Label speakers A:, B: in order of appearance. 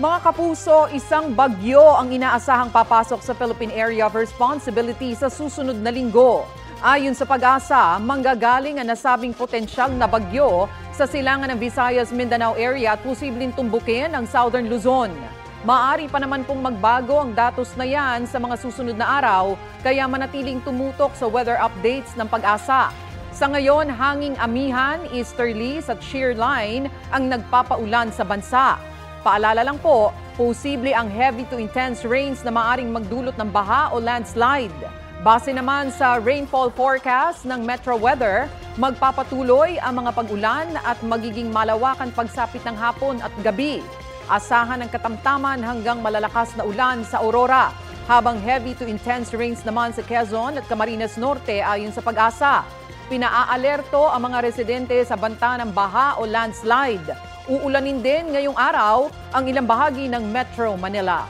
A: Mga kapuso, isang bagyo ang inaasahang papasok sa Philippine Area of Responsibility sa susunod na linggo. Ayon sa Pag-asa, manggagaling ang nasabing potensyal na bagyo sa silangan ng Visayas-Mindanao area at posibleng tumbukin ang Southern Luzon. Maaari pa naman pong magbago ang datos na yan sa mga susunod na araw, kaya manatiling tumutok sa weather updates ng Pag-asa. Sa ngayon, hanging amihan, easterlies at shear line ang nagpapaulan sa bansa. Paalala lang po, posible ang heavy to intense rains na maaring magdulot ng baha o landslide. Base naman sa rainfall forecast ng Metro Weather, magpapatuloy ang mga pag-ulan at magiging malawakan pagsapit ng hapon at gabi. Asahan ng katamtaman hanggang malalakas na ulan sa Aurora, habang heavy to intense rains naman sa Quezon at Camarines Norte ayon sa Pag-asa. Pinaaalerto ang mga residente sa banta ng baha o landslide. Uulanin din ngayong araw ang ilang bahagi ng Metro Manila.